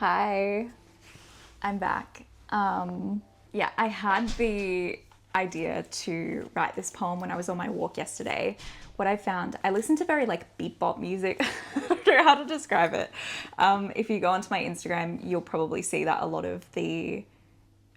Hi, I'm back. Yeah, I had the idea to write this poem when I was on my walk yesterday. What I found, I listened to very like beat bop music. I don't know how to describe it. If you go onto my Instagram, you'll probably see that a lot of the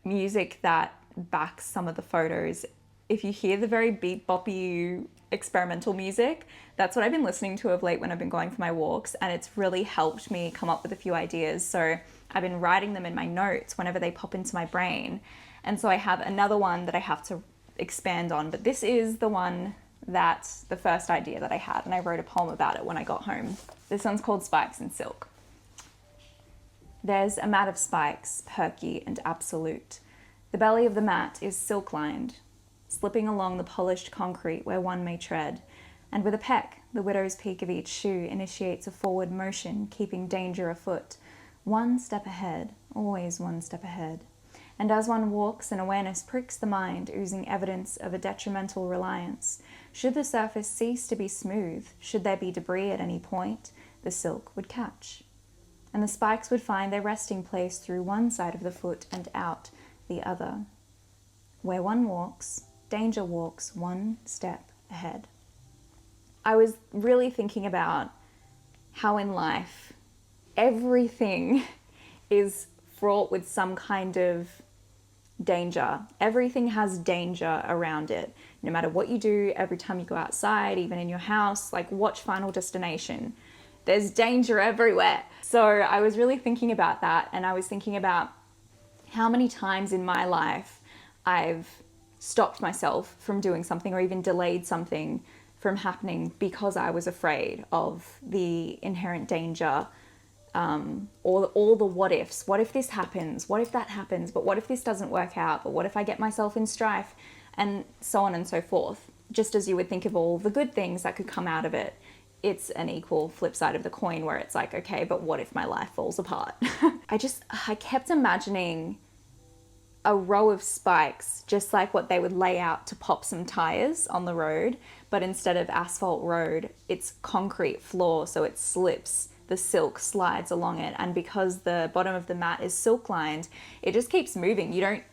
music that backs some of the photos, if you hear the very beat boppy experimental music, that's what I've been listening to of late when I've been going for my walks, and it's really helped me come up with a few ideas. So I've been writing them in my notes whenever they pop into my brain. And so I have another one that I have to expand on, but this is the first idea that I had, and I wrote a poem about it when I got home. This one's called Spikes and Silk. There's a mat of spikes, perky and absolute. The belly of the mat is silk-lined, slipping along the polished concrete where one may tread, and with a peck, the widow's peak of each shoe initiates a forward motion, keeping danger afoot. One step ahead, always one step ahead. And as one walks, an awareness pricks the mind, oozing evidence of a detrimental reliance. Should the surface cease to be smooth, should there be debris at any point, the silk would catch. And the spikes would find their resting place through one side of the foot and out the other. Where one walks, danger walks one step ahead. I was really thinking about how in life everything is fraught with some kind of danger. Everything has danger around it. No matter what you do, every time you go outside, even in your house, like watch Final Destination. There's danger everywhere. So I was really thinking about that, and I was thinking about how many times in my life I've stopped myself from doing something or even delayed something from happening because I was afraid of the inherent danger, or all the what ifs. What if this happens? What if that happens? But what if this doesn't work out? But what if I get myself in strife? And so on and so forth. Just as you would think of all the good things that could come out of it, it's an equal flip side of the coin where it's like, okay, but what if my life falls apart? I kept imagining a row of spikes, just like what they would lay out to pop some tires on the road, but instead of asphalt road, it's concrete floor, so it slips, the silk slides along it, and because the bottom of the mat is silk lined, it just keeps moving. You don't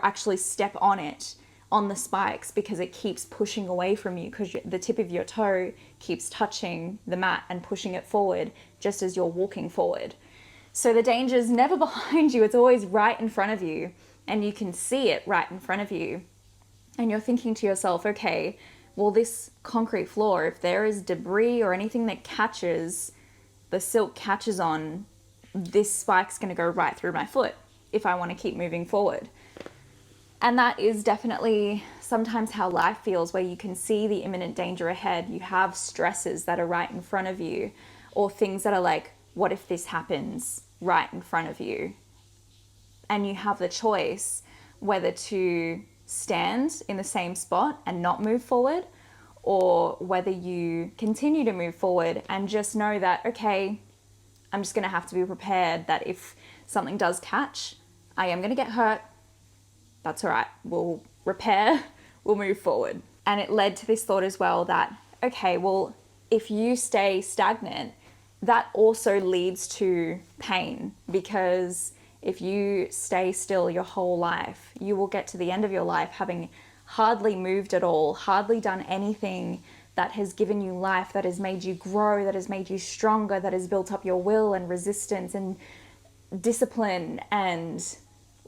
actually step on it, on the spikes, because it keeps pushing away from you, because the tip of your toe keeps touching the mat and pushing it forward just as you're walking forward. So the danger is never behind you, it's always right in front of you, and you can see it right in front of you. And you're thinking to yourself, okay, well, this concrete floor, if there is debris or anything that catches, the silk catches on, this spike's going to go right through my foot if I want to keep moving forward. And that is definitely sometimes how life feels, where you can see the imminent danger ahead. You have stresses that are right in front of you, or things that are like, what if this happens right in front of you? And you have the choice whether to stand in the same spot and not move forward, or whether you continue to move forward and just know that, okay, I'm just going to have to be prepared that if something does catch, I am going to get hurt. That's all right. We'll repair, we'll move forward. And it led to this thought as well that, okay, well, if you stay stagnant, that also leads to pain, because if you stay still your whole life, you will get to the end of your life having hardly moved at all, hardly done anything that has given you life, that has made you grow, that has made you stronger, that has built up your will and resistance and discipline and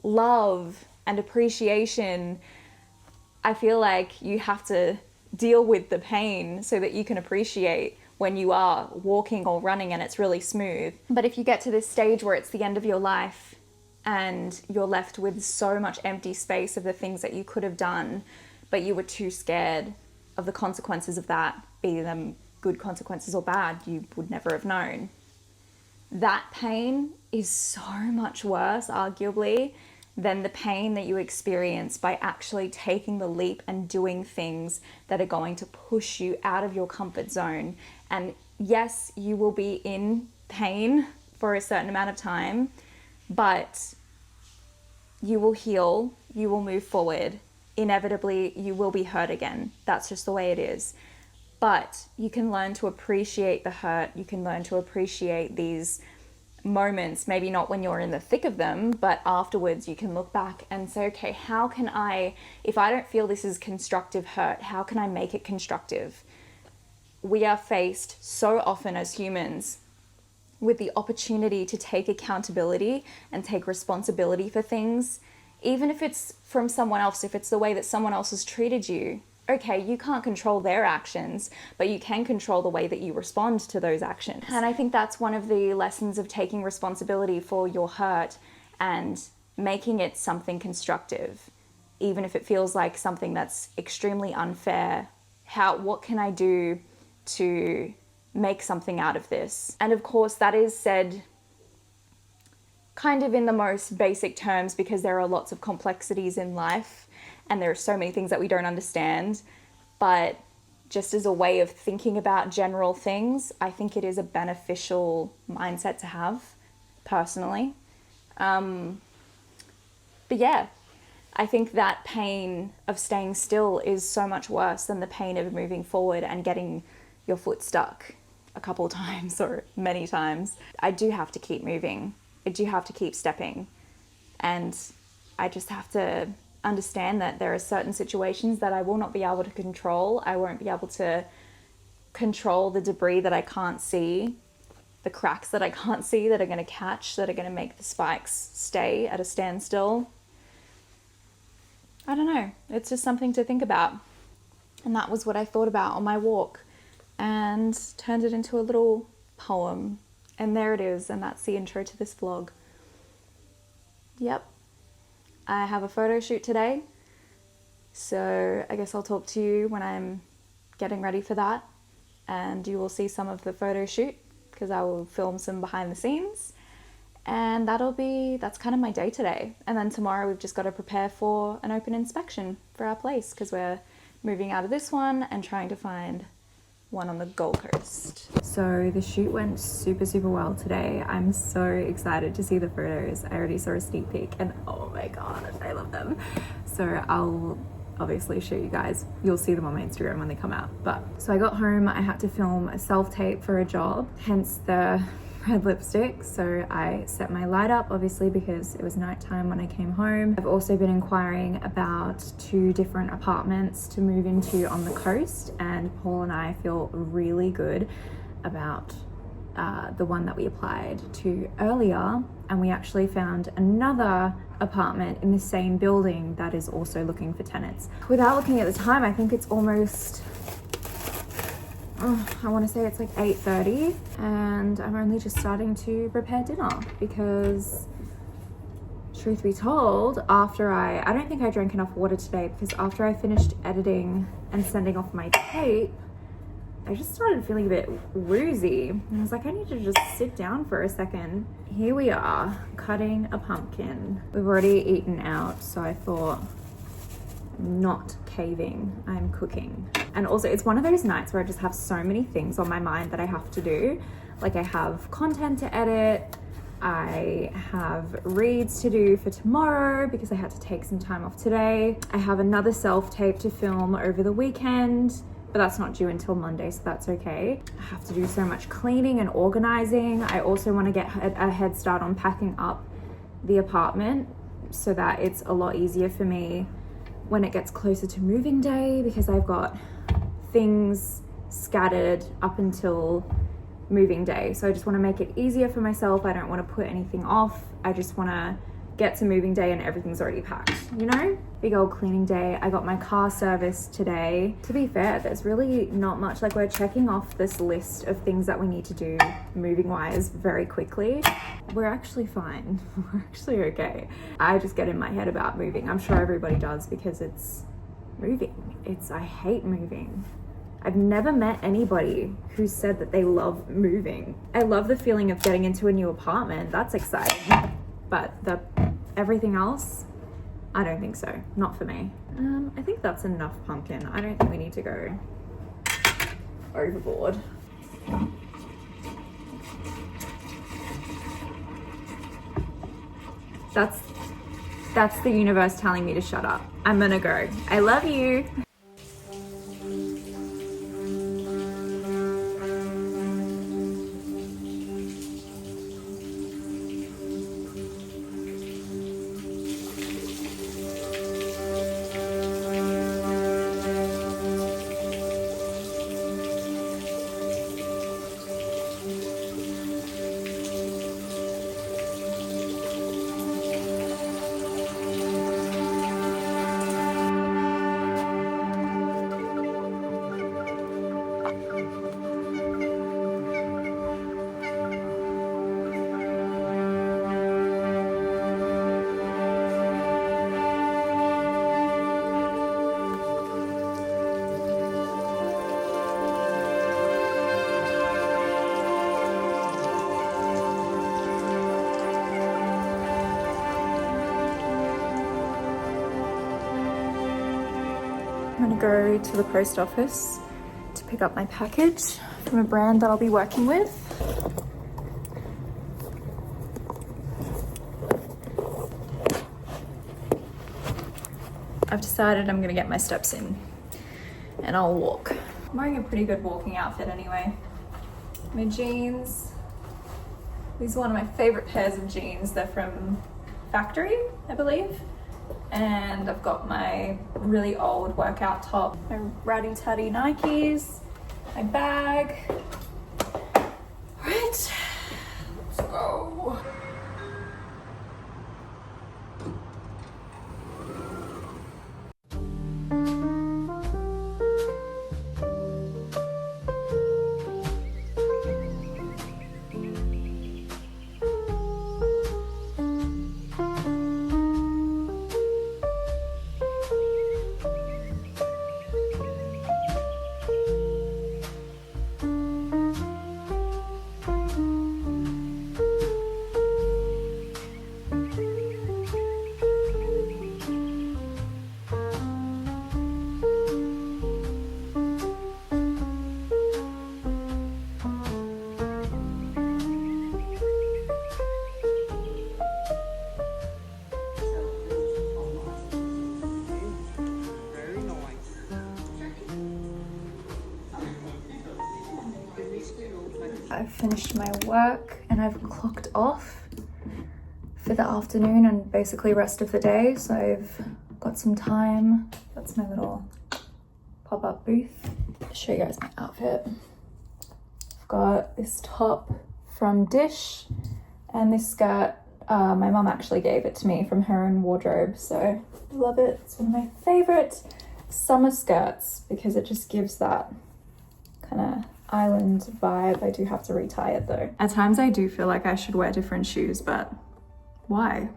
love and appreciation. I feel like you have to deal with the pain so that you can appreciate when you are walking or running and it's really smooth. But if you get to this stage where it's the end of your life and you're left with so much empty space of the things that you could have done, but you were too scared of the consequences of that, be them good consequences or bad, you would never have known. That pain is so much worse, arguably, than the pain that you experience by actually taking the leap and doing things that are going to push you out of your comfort zone. And yes, you will be in pain for a certain amount of time, but you will heal, you will move forward. Inevitably, you will be hurt again. That's just the way it is. But you can learn to appreciate the hurt. You can learn to appreciate these moments, maybe not when you're in the thick of them, but afterwards you can look back and say, okay, how can I, if I don't feel this is constructive hurt, how can I make it constructive? We are faced so often as humans with the opportunity to take accountability and take responsibility for things, even if it's from someone else, if it's the way that someone else has treated you. Okay, you can't control their actions, but you can control the way that you respond to those actions. And I think that's one of the lessons of taking responsibility for your hurt and making it something constructive, even if it feels like something that's extremely unfair. What can I do to make something out of this? And of course, that is said kind of in the most basic terms, because there are lots of complexities in life and there are so many things that we don't understand. But just as a way of thinking about general things, I think it is a beneficial mindset to have, personally. But yeah, I think that pain of staying still is so much worse than the pain of moving forward and getting your foot stuck a couple of times or many times. I do have to keep moving. I do have to keep stepping. And I just have to understand that there are certain situations that I will not be able to control. I won't be able to control the debris that I can't see, the cracks that I can't see that are going to catch, that are going to make the spikes stay at a standstill. I don't know. It's just something to think about. And that was what I thought about on my walk and turned it into a little poem. And there it is. And that's the intro to this vlog. Yep. I have a photo shoot today, so I guess I'll talk to you when I'm getting ready for that, and you will see some of the photo shoot because I will film some behind the scenes, and that's kind of my day today. And then tomorrow we've just got to prepare for an open inspection for our place because we're moving out of this one and trying to find one on the Gold Coast. So the shoot went super well today. I'm so excited to see the photos. I already saw a sneak peek and oh my god, I love them. So I'll obviously show you guys. You'll see them on my Instagram when they come out. So I got home, I had to film a self-tape for a job, hence the red lipstick. So I set my light up, obviously, because it was nighttime when I came home. I've also been inquiring about 2 different apartments to move into on the coast, and Paul and I feel really good about the one that we applied to earlier, and we actually found another apartment in the same building that is also looking for tenants. Without looking at the time, I think it's almost I want to say it's like 8:30, and I'm only just starting to prepare dinner because, truth be told, after I don't think I drank enough water today, because after I finished editing and sending off my tape, I just started feeling a bit woozy. And I was like, I need to just sit down for a second. Here we are, cutting a pumpkin. We've already eaten out, so I thought, I'm not caving, I'm cooking. And also, it's one of those nights where I just have so many things on my mind that I have to do. Like, I have content to edit, I have reads to do for tomorrow because I had to take some time off today. I have another self-tape to film over the weekend, but that's not due until Monday, so that's okay. I have to do so much cleaning and organizing. I also want to get a head start on packing up the apartment so that it's a lot easier for me when it gets closer to moving day, because I've got things scattered up until moving day. So I just want to make it easier for myself. I don't want to put anything off. I just want to get to moving day and everything's already packed, you know? Big old cleaning day. I got my car serviced today. To be fair, there's really not much. Like, we're checking off this list of things that we need to do moving wise very quickly. We're actually fine. We're actually okay. I just get in my head about moving. I'm sure everybody does, because it's moving. I hate moving. I've never met anybody who said that they love moving. I love the feeling of getting into a new apartment. That's exciting. But everything else, I don't think so. Not for me. I think that's enough pumpkin. I don't think we need to go overboard. That's the universe telling me to shut up. I'm gonna go. I love you. I'm gonna go to the post office to pick up my package from a brand that I'll be working with. I've decided I'm gonna get my steps in and I'll walk. I'm wearing a pretty good walking outfit anyway. My jeans, these are one of my favorite pairs of jeans. They're from Factory, I believe. And I've got my really old workout top, my Ratty Tatty Nikes, my bag. All right, let's go. I've finished my work and I've clocked off for the afternoon and basically rest of the day. So I've got some time. That's my little pop-up booth. I'll show you guys my outfit. I've got this top from Dish and this skirt. My mum actually gave it to me from her own wardrobe, so I love it. It's one of my favorite summer skirts because it just gives that kind of island vibe. I do have to retie it though. At times I do feel like I should wear different shoes, but why?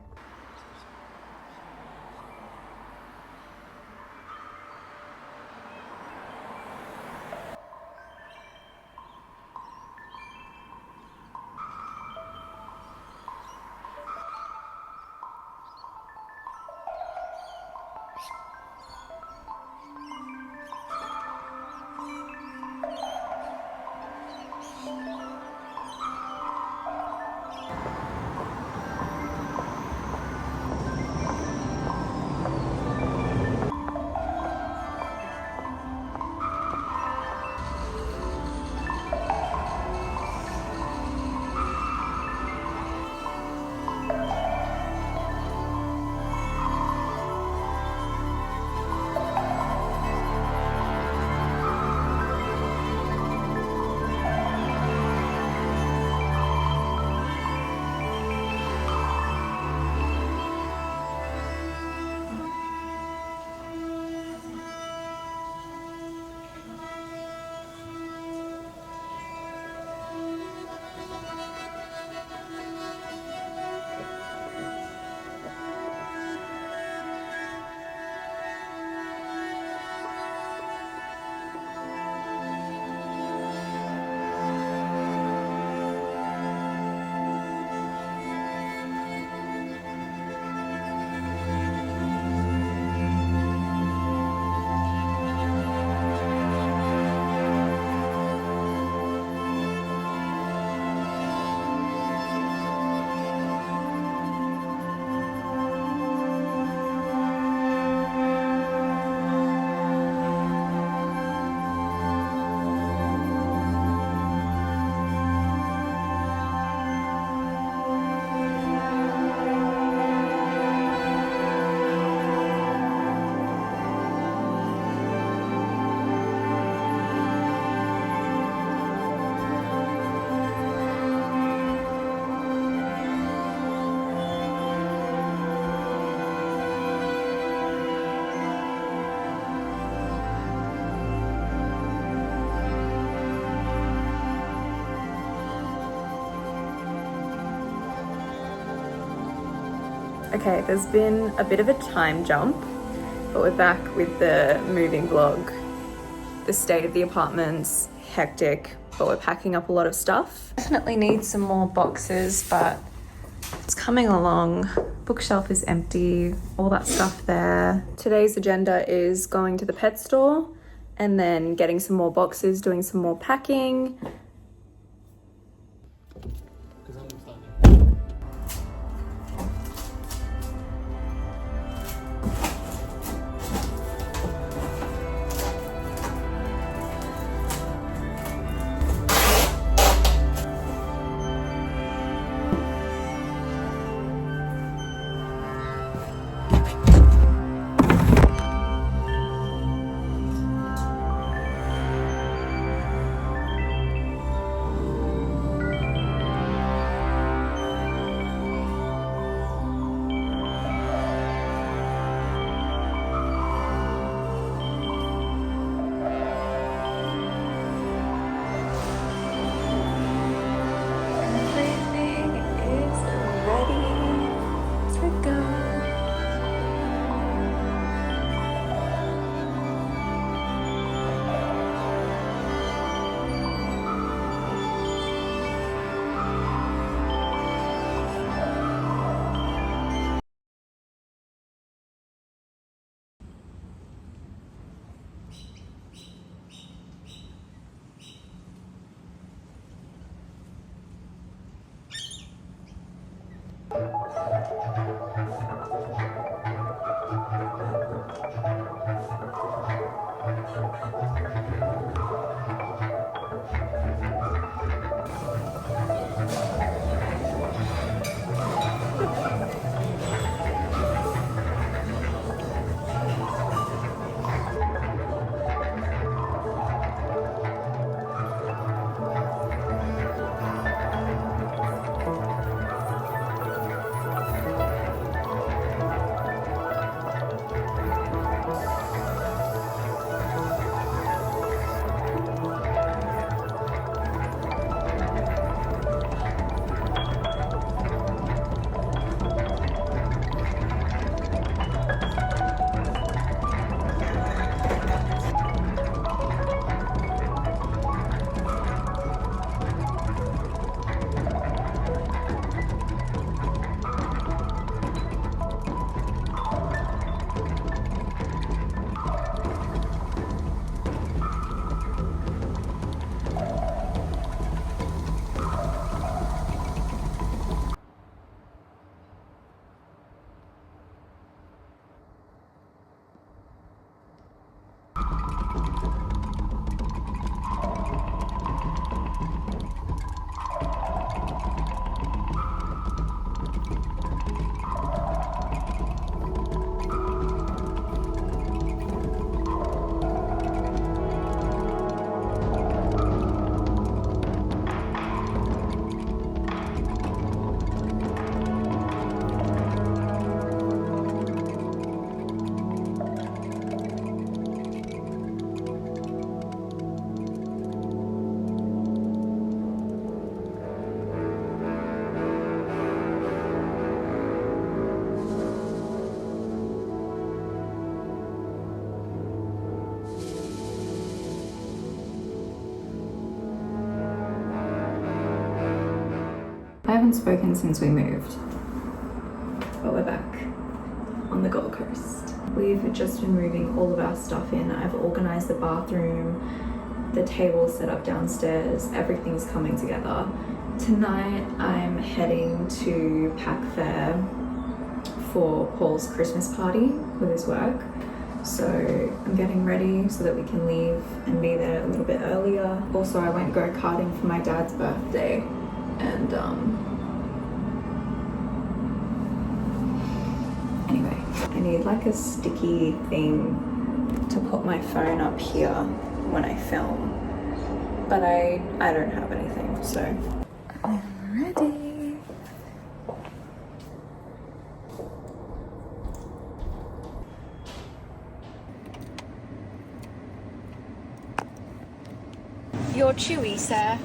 Okay, there's been a bit of a time jump, but we're back with the moving vlog. The state of the apartment's hectic, but we're packing up a lot of stuff. Definitely need some more boxes, but it's coming along. Bookshelf is empty, all that stuff there. Today's agenda is going to the pet store and then getting some more boxes, doing some more packing. I haven't spoken since we moved, but we're back on the Gold Coast. We've just been moving all of our stuff in. I've organised the bathroom, the table set up downstairs, everything's coming together. Tonight I'm heading to Pack Fair for Paul's Christmas party with his work. So I'm getting ready so that we can leave and be there a little bit earlier. Also, I went go-karting for my dad's birthday, and anyway, I need like a sticky thing to put my phone up here when I film, but I don't have anything, so I'm ready. You're chewy, sir.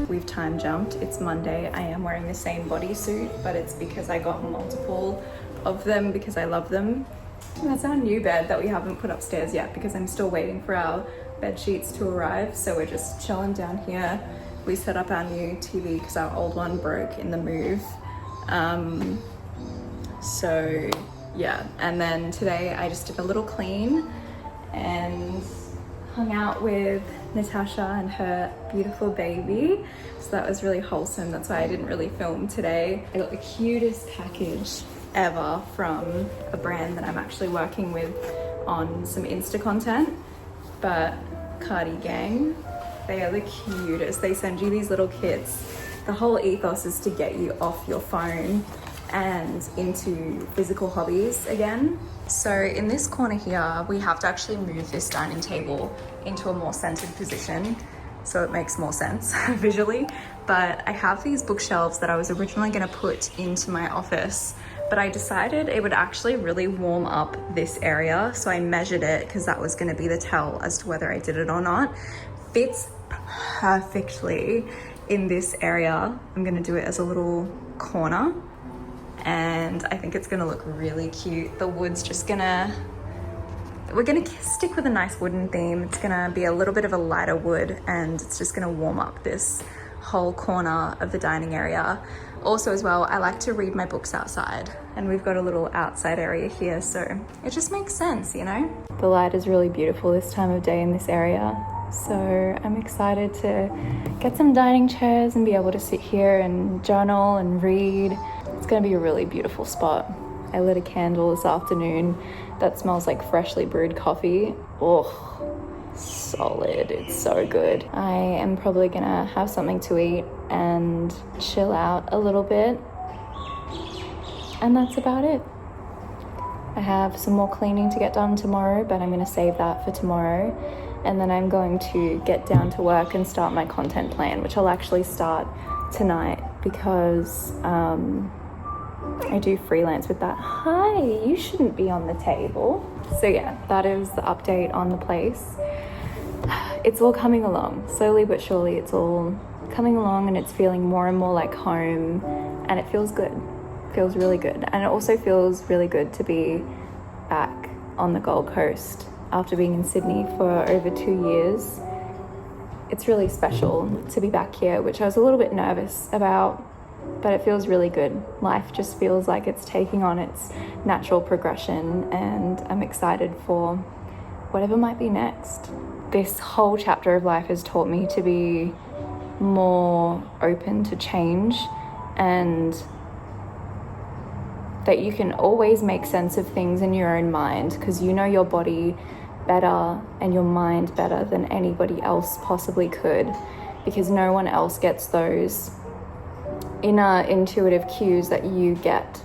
We've time jumped. It's Monday. I am wearing the same bodysuit, but it's because I got multiple of them because I love them. And that's our new bed that we haven't put upstairs yet because I'm still waiting for our bed sheets to arrive, so we're just chilling down here. We set up our new TV because our old one broke in the move. So yeah, and then today I just did a little clean and hung out with Natasha and her beautiful baby. So that was really wholesome. That's why I didn't really film today. I got the cutest package ever from a brand that I'm actually working with on some Insta content, but Cardi Gang, they are the cutest. They send you these little kits. The whole ethos is to get you off your phone and into physical hobbies again. So in this corner here, we have to actually move this dining table into a more centered position so it makes more sense visually. But I have these bookshelves that I was originally gonna put into my office, but I decided it would actually really warm up this area. So I measured it because that was gonna be the tell as to whether I did it or not. Fits perfectly in this area. I'm gonna do it as a little corner, and I think it's gonna look really cute. The wood's just we're gonna stick with a nice wooden theme. It's gonna be a little bit of a lighter wood, and it's just gonna warm up this whole corner of the dining area. Also as well, I like to read my books outside, and we've got a little outside area here, so it just makes sense, you know? The light is really beautiful this time of day in this area, so I'm excited to get some dining chairs and be able to sit here and journal and read. It's gonna be a really beautiful spot. I lit a candle this afternoon that smells like freshly brewed coffee. Oh, solid, it's so good. I am probably gonna have something to eat and chill out a little bit, and that's about it. I have some more cleaning to get done tomorrow, but I'm gonna save that for tomorrow, and then I'm going to get down to work and start my content plan, which I'll actually start tonight because I do freelance with that. Hi, you shouldn't be on the table. So yeah, that is the update on the place. It's all coming along, slowly but surely. It's all coming along, and it's feeling more and more like home, and it feels good. It feels really good. And it also feels really good to be back on the Gold Coast after being in Sydney for over 2 years. It's really special to be back here, which I was a little bit nervous about, but it feels really good. Life just feels like it's taking on its natural progression, and I'm excited for whatever might be next. This whole chapter of life has taught me to be more open to change, and that you can always make sense of things in your own mind, because you know your body better and your mind better than anybody else possibly could, because no one else gets those inner intuitive cues that you get.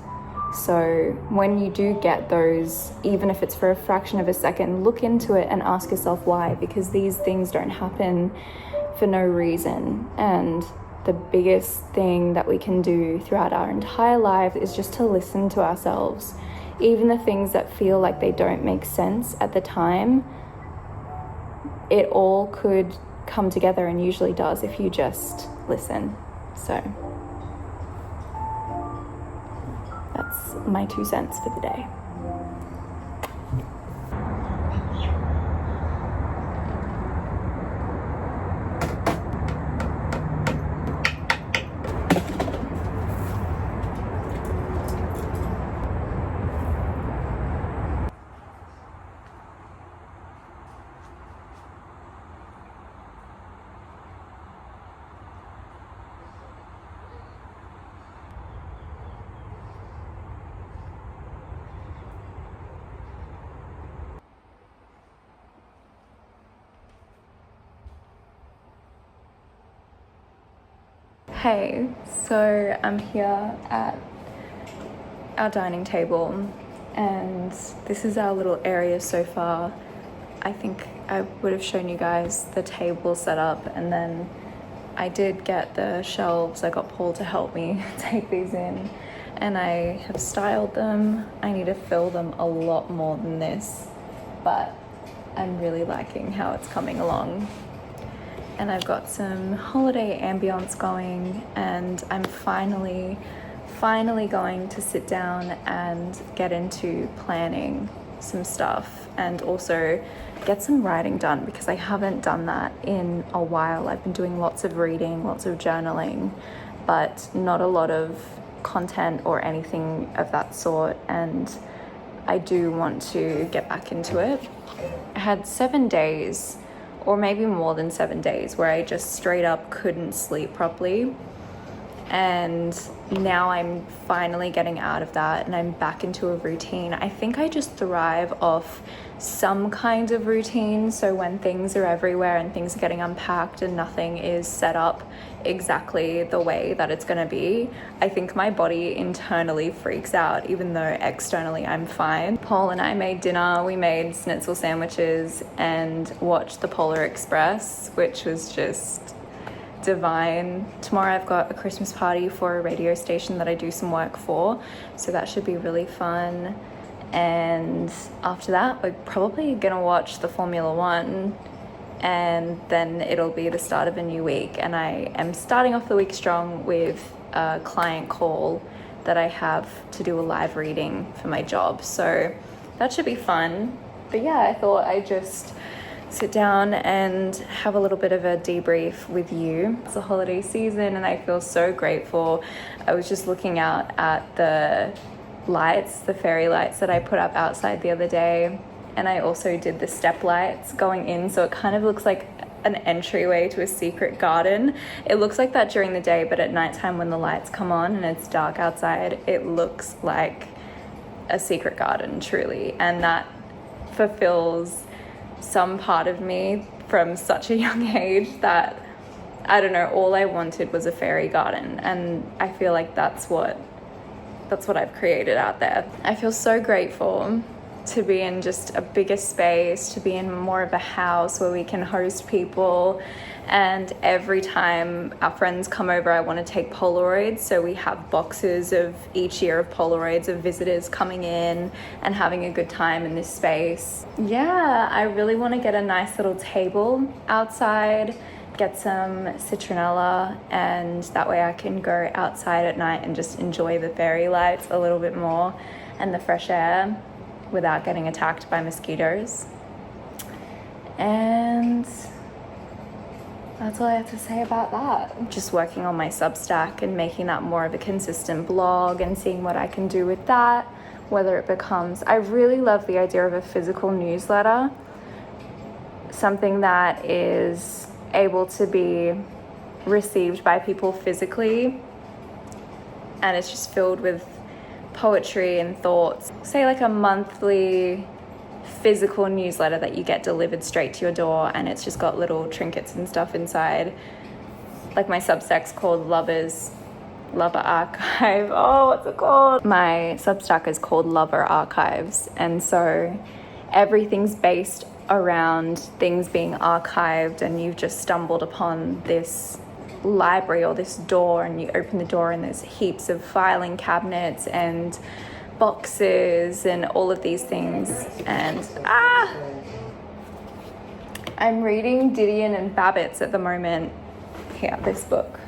So when you do get those, even if it's for a fraction of a second, look into it and ask yourself why, because these things don't happen for no reason. And the biggest thing that we can do throughout our entire life is just to listen to ourselves. Even the things that feel like they don't make sense at the time, it all could come together, and usually does if you just listen. So that's my 2 cents for the day. Hey, so I'm here at our dining table, and this is our little area so far. I think I would have shown you guys the table set up, and then I did get the shelves. I got Paul to help me take these in, and I have styled them. I need to fill them a lot more than this, but I'm really liking how it's coming along. And I've got some holiday ambience going, and I'm finally going to sit down and get into planning some stuff and also get some writing done, because I haven't done that in a while. I've been doing lots of reading, lots of journaling, but not a lot of content or anything of that sort, and I do want to get back into it. I had 7 days, or maybe more than 7 days, where I just straight up couldn't sleep properly. And now I'm finally getting out of that and I'm back into a routine. I think I just thrive off some kind of routine. So when things are everywhere and things are getting unpacked and nothing is set up exactly the way that it's going to be, I think my body internally freaks out, even though externally I'm fine. Paul and I made dinner. We made schnitzel sandwiches and watched the Polar Express, which was just divine. Tomorrow I've got a Christmas party for a radio station that I do some work for, so that should be really fun. And after that, we're probably gonna watch the Formula One, and then it'll be the start of a new week. And I am starting off the week strong with a client call that I have to do a live reading for my job, so that should be fun. But yeah, I thought I'd just sit down and have a little bit of a debrief with you. It's a holiday season and I feel so grateful. I was just looking out at the lights, the fairy lights that I put up outside the other day, and I also did the step lights going in, so it kind of looks like an entryway to a secret garden. It looks like that during the day, but at nighttime when the lights come on and it's dark outside, it looks like a secret garden, truly. And that fulfills some part of me from such a young age that, I don't know, all I wanted was a fairy garden, and I feel like that's what I've created out there. I feel so grateful to be in just a bigger space, to be in more of a house where we can host people. And every time our friends come over, I want to take Polaroids. So we have boxes of each year of Polaroids of visitors coming in and having a good time in this space. Yeah, I really want to get a nice little table outside, get some citronella, and that way I can go outside at night and just enjoy the fairy lights a little bit more and the fresh air without getting attacked by mosquitoes. And that's all I have to say about that. Just working on my Substack and making that more of a consistent blog and seeing what I can do with that, whether it becomes... I really love the idea of a physical newsletter, something that is able to be received by people physically, and it's just filled with poetry and thoughts. Say like a monthly physical newsletter that you get delivered straight to your door, and it's just got little trinkets and stuff inside. Like my Substack's called Lover Archive. Oh, what's it called? My Substack is called Lover Archives, and so everything's based around things being archived, and you've just stumbled upon this library or this door, and you open the door and there's heaps of filing cabinets and boxes and all of these things. And I'm reading Didion and Babbitt's at the moment. Here, this book.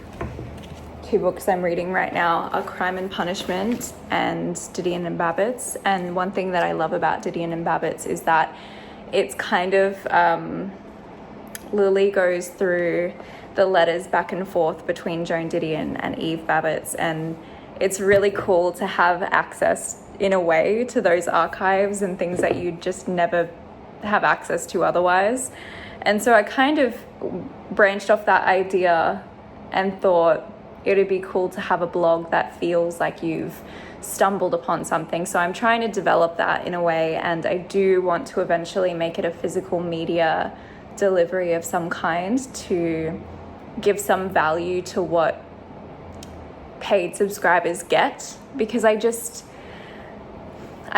2 books I'm reading right now are Crime and Punishment and Didion and Babbitt's. And one thing that I love about Didion and Babbitt's is that it's kind of Lily goes through the letters back and forth between Joan Didion and Eve Babbitt's, and it's really cool to have access in a way to those archives and things that you just never have access to otherwise. And so I kind of branched off that idea and thought it would be cool to have a blog that feels like you've stumbled upon something. So I'm trying to develop that in a way, and I do want to eventually make it a physical media delivery of some kind to give some value to what paid subscribers get, because I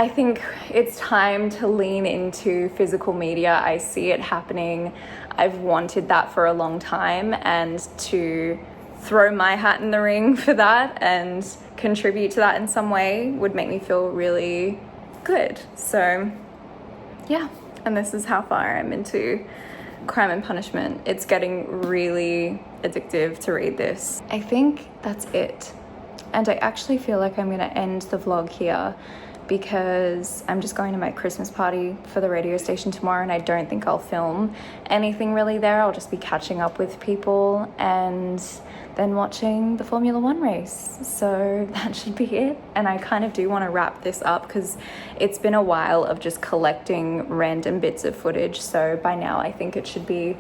think it's time to lean into physical media. I see it happening. I've wanted that for a long time, and to throw my hat in the ring for that and contribute to that in some way would make me feel really good. So yeah, and this is how far I'm into Crime and Punishment. It's getting really addictive to read this. I think that's it. And I actually feel like I'm going to end the vlog here because I'm just going to my Christmas party for the radio station tomorrow, and I don't think I'll film anything really there. I'll just be catching up with people and then watching the Formula One race. So that should be it. And I kind of do want to wrap this up because it's been a while of just collecting random bits of footage. So by now I think it should be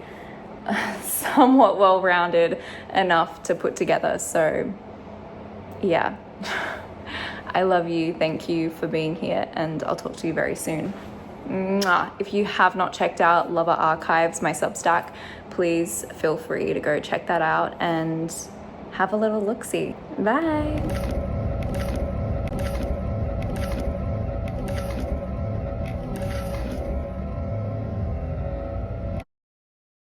somewhat well-rounded enough to put together. So yeah. I love you. Thank you for being here, and I'll talk to you very soon. Mwah. If you have not checked out Lover Archives, my Substack, please feel free to go check that out and have a little look-see. Bye.